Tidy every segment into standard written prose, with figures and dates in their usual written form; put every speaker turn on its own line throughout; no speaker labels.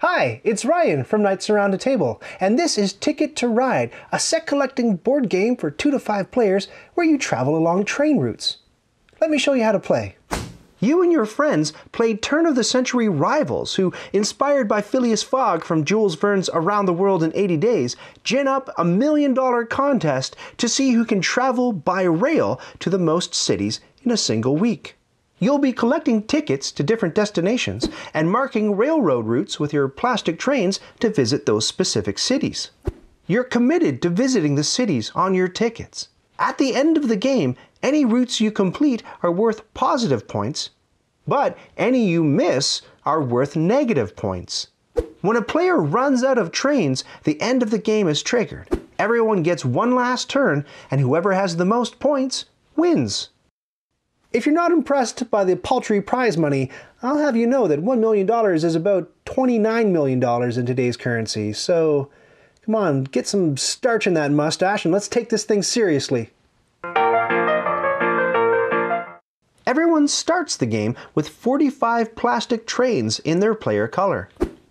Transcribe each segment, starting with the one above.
Hi, it's Ryan from Knights Around a Table, and this is Ticket to Ride, a set collecting board game for 2 to 5 players where you travel along train routes. Let me show you how to play. You and your friends play turn-of-the-century rivals who, inspired by Phileas Fogg from Jules Verne's Around the World in 80 Days, gin up a $1 million contest to see who can travel by rail to the most cities in a single week. You'll be collecting tickets to different destinations and marking railroad routes with your plastic trains to visit those specific cities. You're committed to visiting the cities on your tickets. At the end of the game, any routes you complete are worth positive points, but any you miss are worth negative points. When a player runs out of trains, the end of the game is triggered. Everyone gets one last turn, and whoever has the most points wins. If you're not impressed by the paltry prize money, I'll have you know that $1 million is about $29 million in today's currency, so come on, get some starch in that mustache and let's take this thing seriously. Everyone starts the game with 45 plastic trains in their player color,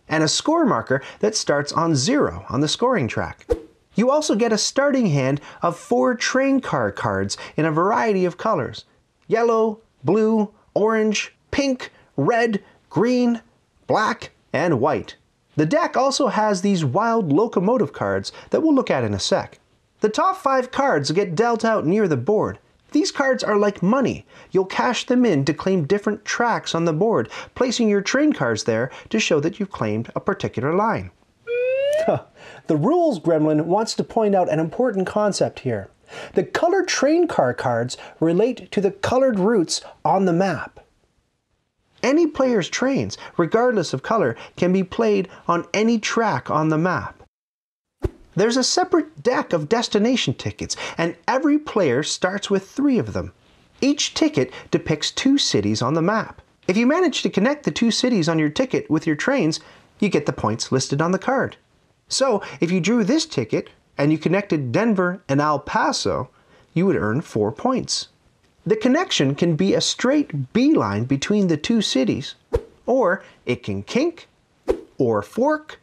and a score marker that starts on 0 on the scoring track. You also get a starting hand of 4 train car cards in a variety of colors: yellow, blue, orange, pink, red, green, black, and white. The deck also has these wild locomotive cards that we'll look at in a sec. The top 5 cards get dealt out near the board. These cards are like money. You'll cash them in to claim different tracks on the board, placing your train cards there to show that you've claimed a particular line. The rules gremlin wants to point out an important concept here. The colored train car cards relate to the colored routes on the map. Any player's trains, regardless of color, can be played on any track on the map. There's a separate deck of destination tickets, and every player starts with 3 of them. Each ticket depicts 2 cities on the map. If you manage to connect the 2 cities on your ticket with your trains, you get the points listed on the card. So, if you drew this ticket, and you connected Denver and El Paso, you would earn 4 points. The connection can be a straight beeline between the 2 cities, or it can kink, or fork,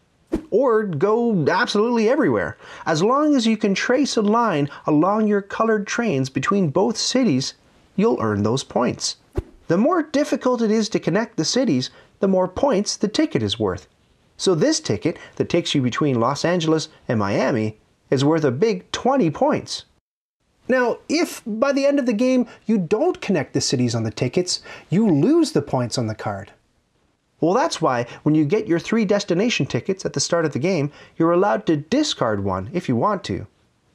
or go absolutely everywhere. As long as you can trace a line along your colored trains between both cities, you'll earn those points. The more difficult it is to connect the cities, the more points the ticket is worth. So this ticket that takes you between Los Angeles and Miami is worth a big 20 points. Now, if by the end of the game you don't connect the cities on the tickets, you lose the points on the card. Well, that's why when you get your 3 destination tickets at the start of the game, you're allowed to discard one if you want to.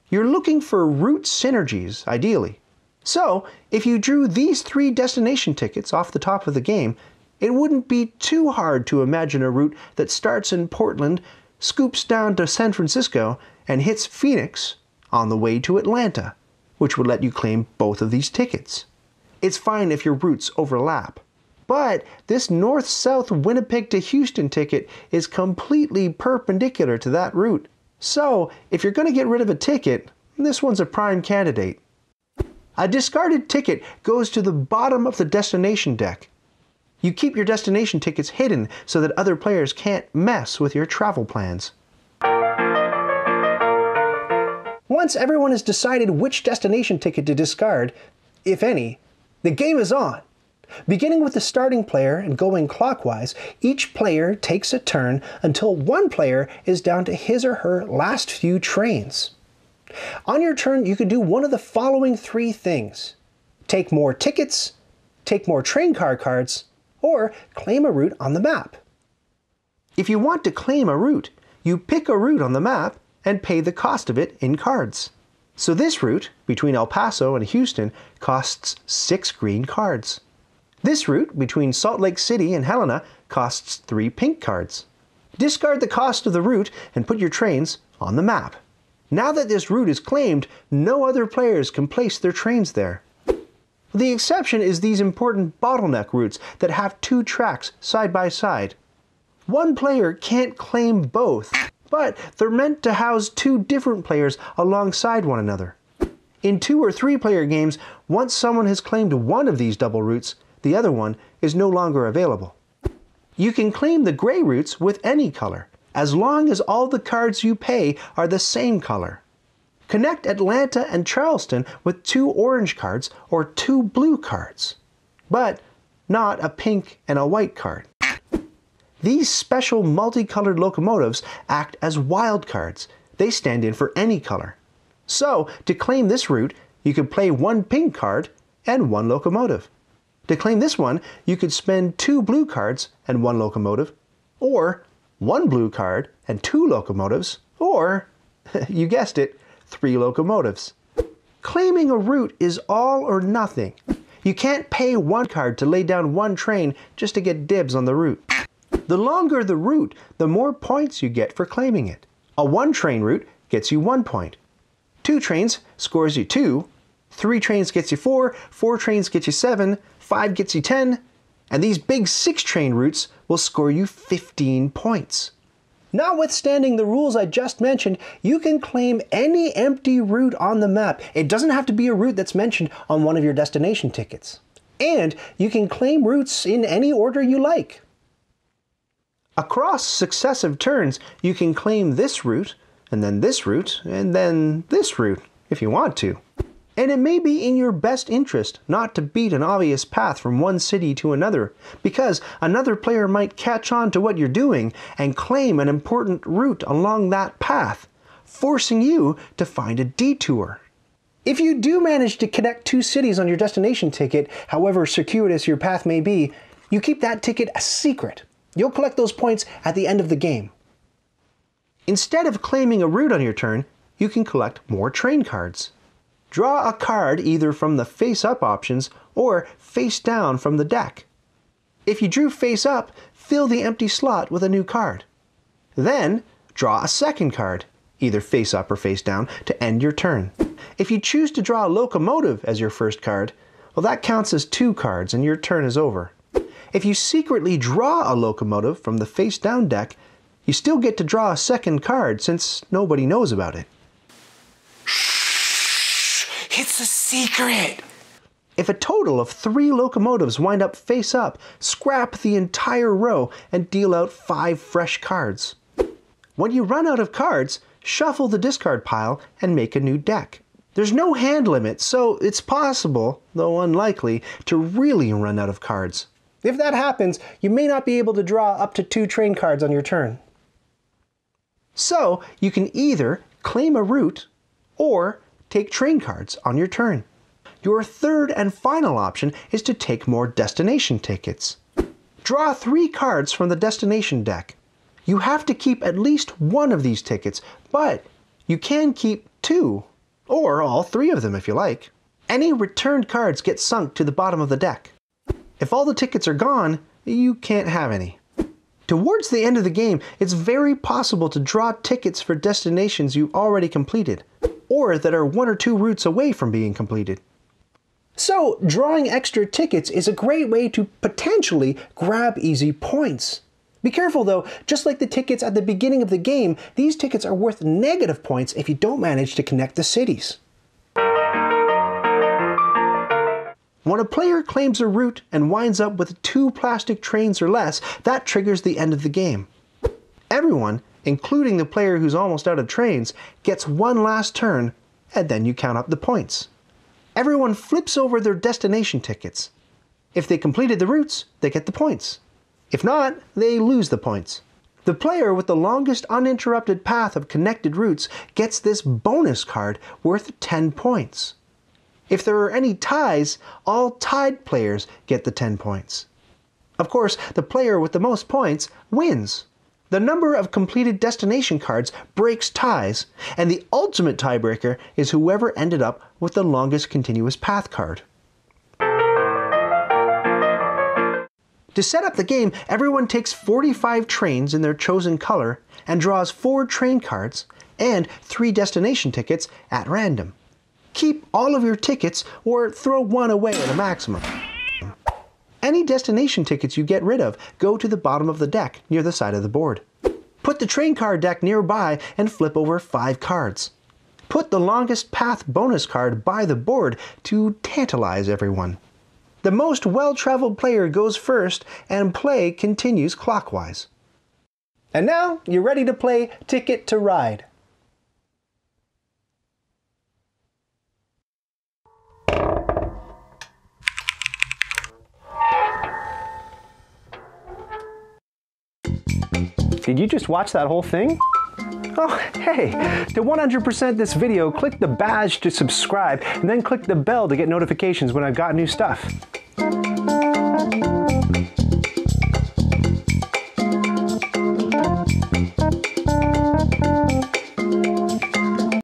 You're looking for route synergies, ideally. So, if you drew these 3 destination tickets off the top of the game, it wouldn't be too hard to imagine a route that starts in Portland, scoops down to San Francisco, and hits Phoenix on the way to Atlanta, which would let you claim both of these tickets. It's fine if your routes overlap. But this north-south Winnipeg to Houston ticket is completely perpendicular to that route. So, if you're going to get rid of a ticket, this one's a prime candidate. A discarded ticket goes to the bottom of the destination deck. You keep your destination tickets hidden so that other players can't mess with your travel plans. Once everyone has decided which destination ticket to discard, if any, the game is on. Beginning with the starting player and going clockwise, each player takes a turn until one player is down to his or her last few trains. On your turn, you can do one of the following 3 things: take more tickets, take more train car cards, or claim a route on the map. If you want to claim a route, you pick a route on the map and pay the cost of it in cards. So this route, between El Paso and Houston, costs 6 green cards. This route, between Salt Lake City and Helena, costs 3 pink cards. Discard the cost of the route and put your trains on the map. Now that this route is claimed, no other players can place their trains there. The exception is these important bottleneck routes that have 2 tracks side by side. One player can't claim both, but they're meant to house 2 different players alongside one another. In 2 or 3 player games, once someone has claimed one of these double routes, the other one is no longer available. You can claim the gray routes with any color, as long as all the cards you pay are the same color. Connect Atlanta and Charleston with 2 orange cards or 2 blue cards, but not a pink and a white card. These special multicolored locomotives act as wild cards. They stand in for any color. So, to claim this route, you could play 1 pink card and 1 locomotive. To claim this one, you could spend 2 blue cards and 1 locomotive, or 1 blue card and 2 locomotives, or, you guessed it, 3 locomotives. Claiming a route is all or nothing. You can't pay 1 card to lay down 1 train just to get dibs on the route. The longer the route, the more points you get for claiming it. A 1 train route gets you 1 point. 2 trains scores you 2. 3 trains gets you 4. 4 trains gets you 7. 5 gets you 10. And these big 6 train routes will score you 15 points. Notwithstanding the rules I just mentioned, you can claim any empty route on the map. It doesn't have to be a route that's mentioned on one of your destination tickets. And you can claim routes in any order you like. Across successive turns, you can claim this route, and then this route, and then this route, if you want to. And it may be in your best interest not to beat an obvious path from one city to another, because another player might catch on to what you're doing and claim an important route along that path, forcing you to find a detour. If you do manage to connect 2 cities on your destination ticket, however circuitous your path may be, you keep that ticket a secret. You'll collect those points at the end of the game. Instead of claiming a route on your turn, you can collect more train cards. Draw a card either from the face-up options or face-down from the deck. If you drew face-up, fill the empty slot with a new card. Then, draw a second card, either face-up or face-down, to end your turn. If you choose to draw a locomotive as your first card, well, that counts as 2 cards and your turn is over. If you secretly draw a locomotive from the face-down deck, you still get to draw a second card since nobody knows about it.
Shh! It's a secret!
If a total of 3 locomotives wind up face-up, scrap the entire row and deal out 5 fresh cards. When you run out of cards, shuffle the discard pile and make a new deck. There's no hand limit, so it's possible, though unlikely, to really run out of cards. If that happens, you may not be able to draw up to 2 train cards on your turn. So, you can either claim a route or take train cards on your turn. Your third and final option is to take more destination tickets. Draw 3 cards from the destination deck. You have to keep at least 1 of these tickets, but you can keep 2, or all 3 of them if you like. Any returned cards get sunk to the bottom of the deck. If all the tickets are gone, you can't have any. Towards the end of the game, it's very possible to draw tickets for destinations you already completed, or that are 1 or 2 routes away from being completed. So, drawing extra tickets is a great way to potentially grab easy points. Be careful though, just like the tickets at the beginning of the game, these tickets are worth negative points if you don't manage to connect the cities. When a player claims a route and winds up with 2 plastic trains or less, that triggers the end of the game. Everyone, including the player who's almost out of trains, gets 1 last turn, and then you count up the points. Everyone flips over their destination tickets. If they completed the routes, they get the points. If not, they lose the points. The player with the longest uninterrupted path of connected routes gets this bonus card worth 10 points. If there are any ties, all tied players get the 10 points. Of course, the player with the most points wins. The number of completed destination cards breaks ties, and the ultimate tiebreaker is whoever ended up with the longest continuous path card. To set up the game, everyone takes 45 trains in their chosen color and draws 4 train cards and 3 destination tickets at random. Keep all of your tickets or throw 1 away at a maximum. Any destination tickets you get rid of go to the bottom of the deck near the side of the board. Put the train card deck nearby and flip over 5 cards. Put the longest path bonus card by the board to tantalize everyone. The most well-traveled player goes first, and play continues clockwise. And now you're ready to play Ticket to Ride.
Did you just watch that whole thing? Oh, hey, to 100% this video, click the badge to subscribe and then click the bell to get notifications when I've got new stuff.